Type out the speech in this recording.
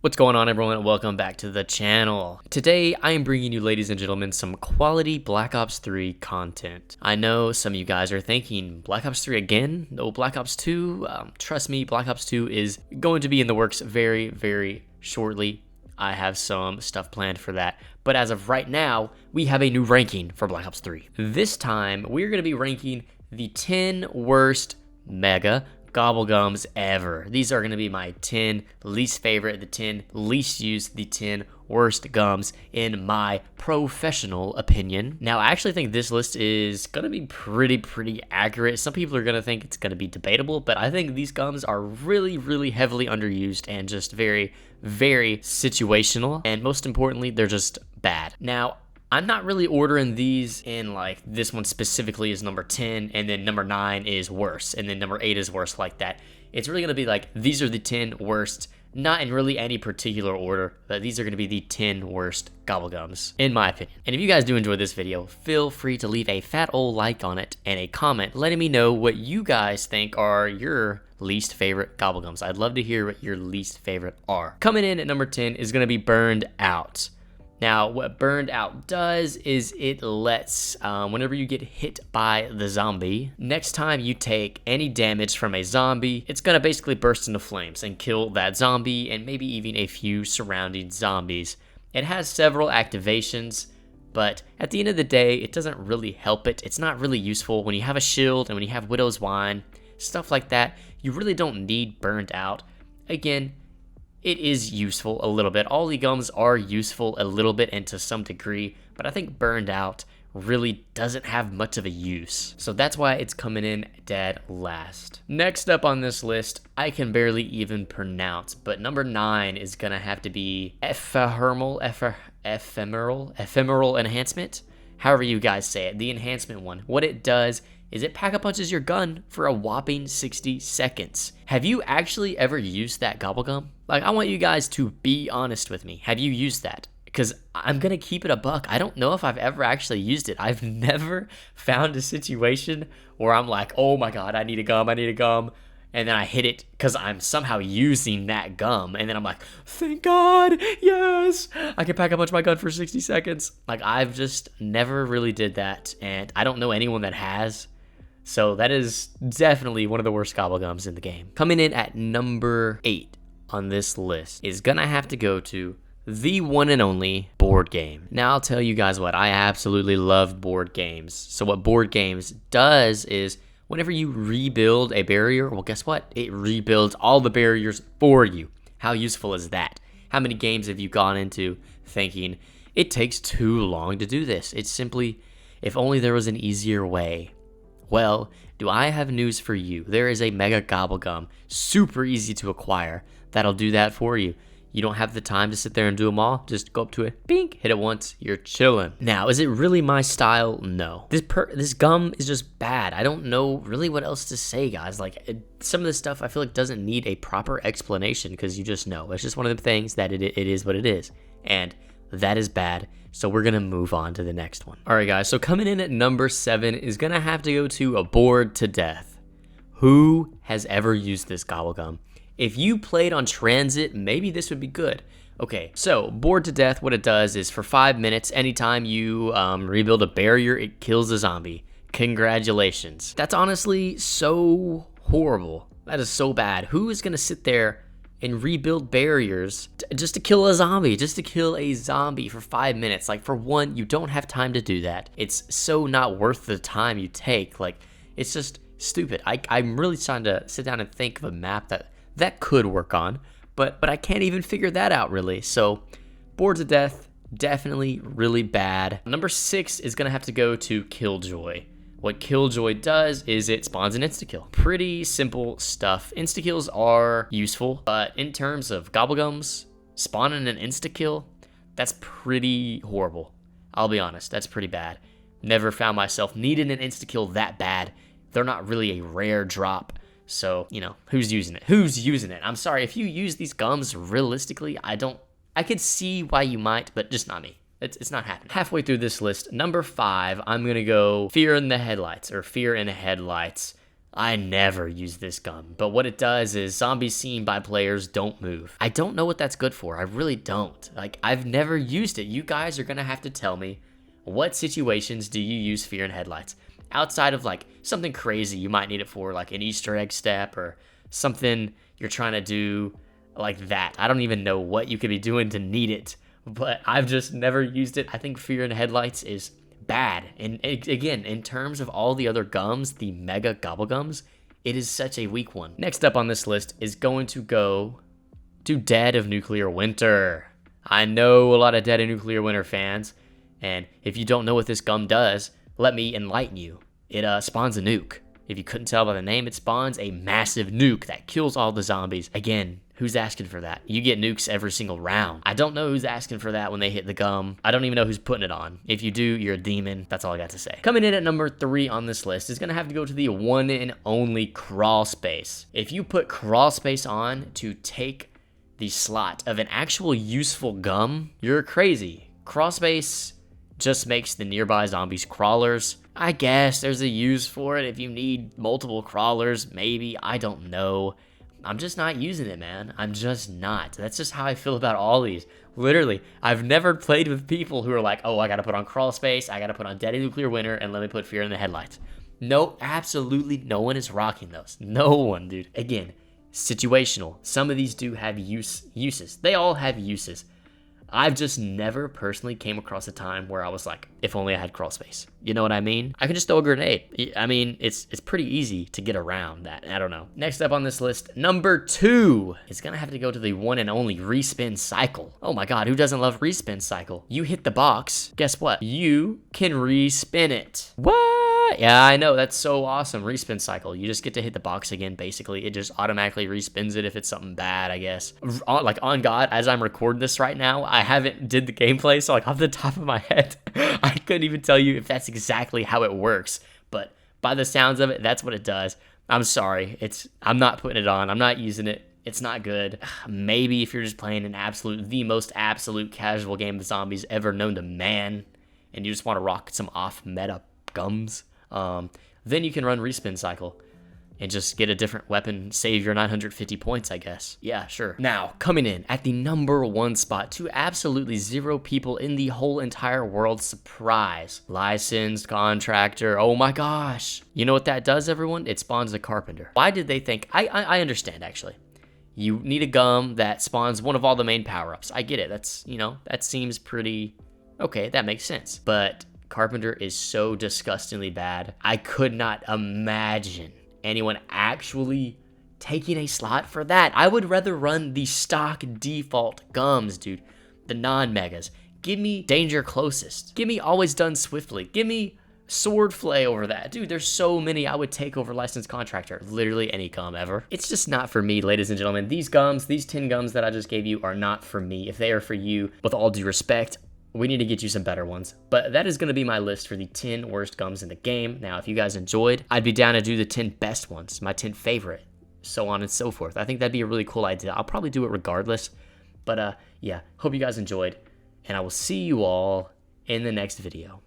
What's going on, everyone? Welcome back to the channel. Today, I am bringing you, ladies and gentlemen, some quality Black Ops 3 content. I know some of you guys are thinking, Black Ops 3 again? No Black Ops 2? Trust me, Black Ops 2 is going to be in the works very, very shortly. I have some stuff planned for that. But as of right now, we have a new ranking for Black Ops 3. This time, we're going to be ranking the 10 worst mega Gobblegums ever. These are going to be my 10 least favorite, the 10 least used, the 10 worst gums in my professional opinion. Now, I actually think this list is going to be pretty accurate. Some people are going to think it's going to be debatable, but I think these gums are really heavily underused and just very situational. And most importantly, they're just bad. Now, I'm not really ordering these in like this one specifically is number 10 and then number 9 is worse and then number 8 is worse like that. It's really going to be like these are the 10 worst, not in really any particular order, but these are going to be the 10 worst Gobblegums in my opinion. And if you guys do enjoy this video, feel free to leave a fat old like on it and a comment letting me know what you guys think are your least favorite Gobblegums. I'd love to hear what your least favorite are. Coming in at number 10 is going to be Burned Out. Now, what Burned Out does is it lets, whenever you get hit by the zombie, next time you take any damage from a zombie, it's gonna basically burst into flames and kill that zombie and maybe even a few surrounding zombies. It has several activations, but at the end of the day, it doesn't really help it. It's not really useful. When you have a shield and when you have Widow's Wine, stuff like that, you really don't need Burned Out. Again, it is useful a little bit. All the gums are useful a little bit and to some degree, but I think Burned Out really doesn't have much of a use. So that's why it's coming in dead last. Next up on this list, I can barely even pronounce, but number 9 is gonna have to be Ephemeral Enhancement. However you guys say it, the enhancement one. What it does is it pack-a-punches your gun for a whopping 60 seconds. Have you actually ever used that Gobblegum? Like, I want you guys to be honest with me. Have you used that? Because I'm gonna keep it a buck. I don't know if I've ever actually used it. I've never found a situation where I'm like, oh my god, I need a gum, and then I hit it because I'm somehow using that gum, and then I'm like, thank God, yes, I can pack a punch my gun for 60 seconds. Like, I've just never really did that, and I don't know anyone that has. So that is definitely one of the worst Gobblegums in the game. Coming in at number 8 on this list is gonna have to go to the one and only board game. Now, I'll tell you guys what, I absolutely love board games. So what board games does is whenever you rebuild a barrier, well, guess what? It rebuilds all the barriers for you. How useful is that? How many games have you gone into thinking, it takes too long to do this? It's simply, if only there was an easier way. Well, do I have news for you? There is a mega Gobblegum, super easy to acquire, that'll do that for you. You don't have the time to sit there and do them all. Just go up to it, bink, hit it once, you're chilling. Now, is it really my style? No. This gum is just bad. I don't know really what else to say, guys. Like, some of this stuff I feel like doesn't need a proper explanation because you just know. It's just one of the things that it is what it is. And that is bad. So we're gonna move on to the next one. All right, guys, so coming in at number 7 is gonna have to go to a Bored to Death. Who has ever used this Gobblegum? If you played on transit, maybe this would be good. Okay, so Bored to Death, what it does is for 5 minutes, anytime you rebuild a barrier, it kills a zombie. Congratulations. That's honestly so horrible. That is so bad. Who is gonna sit there and rebuild barriers just to kill a zombie, for 5 minutes? Like, for one, you don't have time to do that. It's so not worth the time you take. Like, it's just stupid. I'm really trying to sit down and think of a map that could work on, but I can't even figure that out really. So Bored to Death, definitely really bad. Number 6 is gonna have to go to Killjoy. What Killjoy does is it spawns an insta-kill. Pretty simple stuff. Insta-kills are useful, but in terms of Gobblegums, spawning an insta-kill, that's pretty horrible. I'll be honest, that's pretty bad. Never found myself needing an insta-kill that bad. They're not really a rare drop. So, you know, who's using it? I'm sorry, if you use these gums realistically, I could see why you might, but just not me. It's not happening. Halfway through this list, number 5, I'm gonna go Fear in the Headlights. I never use this gum, but what it does is zombies seen by players don't move. I don't know what that's good for. I really don't. Like, I've never used it. You guys are gonna have to tell me, what situations do you use fear in headlights? Outside of like something crazy you might need it for, like an Easter egg step or something you're trying to do like that. I don't even know what you could be doing to need it, but I've just never used it. I think fear in headlights is bad. And again, in terms of all the other gums, the mega Gobblegums, it is such a weak one. Next up on this list is going to go to Dead of Nuclear Winter. I know a lot of Dead of Nuclear Winter fans, and if you don't know what this gum does, let me enlighten you. It spawns a nuke. If you couldn't tell by the name, it spawns a massive nuke that kills all the zombies. Again, who's asking for that? You get nukes every single round. I don't know who's asking for that when they hit the gum. I don't even know who's putting it on. If you do, you're a demon. That's all I got to say. Coming in at number 3 on this list is going to have to go to the one and only crawl space. If you put crawl space on to take the slot of an actual useful gum, you're crazy. Crawl space just makes the nearby zombies crawlers. I guess there's a use for it if you need multiple crawlers, maybe. I don't know. I'm just not using it, man. I'm just not. That's just how I feel about all these. Literally, I've never played with people who are like, oh, I gotta put on crawl space, I gotta put on Dead of Nuclear Winter, and let me put fear in the headlights. No, absolutely no one is rocking those. No one, dude. Again, situational. Some of these do have uses. They all have uses. I've just never personally came across a time where I was like, if only I had crawl space. You know what I mean? I can just throw a grenade. I mean, it's pretty easy to get around that. I don't know. Next up on this list, number 2 is gonna have to go to the one and only Respin Cycle. Oh my god, who doesn't love Respin Cycle? You hit the box, guess what? You can respin it. What? Yeah, I know, that's so awesome. Respin Cycle. You just get to hit the box again, basically. It just automatically respins it if it's something bad, I guess. Like, on God, as I'm recording this right now, I haven't did the gameplay, so like off the top of my head, I couldn't even tell you if that's exactly how it works. But by the sounds of it, that's what it does. I'm sorry. I'm not putting it on. I'm not using it. It's not good. Maybe if you're just playing the most absolute casual game of zombies ever known to man, and you just want to rock some off-meta gums, then you can run Respin Cycle and just get a different weapon, save your 950 points, I guess. Yeah, sure. Now, coming in at the number 1 spot to absolutely 0 people in the whole entire world, surprise. Licensed Contractor. Oh my gosh. You know what that does, everyone? It spawns a Carpenter. Why did they think? I understand, actually. You need a gum that spawns one of all the main power-ups. I get it. That's, that seems pretty... Okay, that makes sense. But Carpenter is so disgustingly bad. I could not imagine anyone actually taking a slot for that. I would rather run the stock default gums, dude. The non-megas. Give me Danger Closest. Give me Always Done Swiftly. Give me Sword Flay over that. Dude, there's so many I would take over Licensed Contractor. Literally any gum ever. It's just not for me, ladies and gentlemen. These gums, these 10 gums that I just gave you are not for me. If they are for you, with all due respect, we need to get you some better ones. But that is going to be my list for the 10 worst gums in the game. Now, if you guys enjoyed, I'd be down to do the 10 best ones, my 10 favorite, so on and so forth. I think that'd be a really cool idea. I'll probably do it regardless. But yeah, hope you guys enjoyed, and I will see you all in the next video.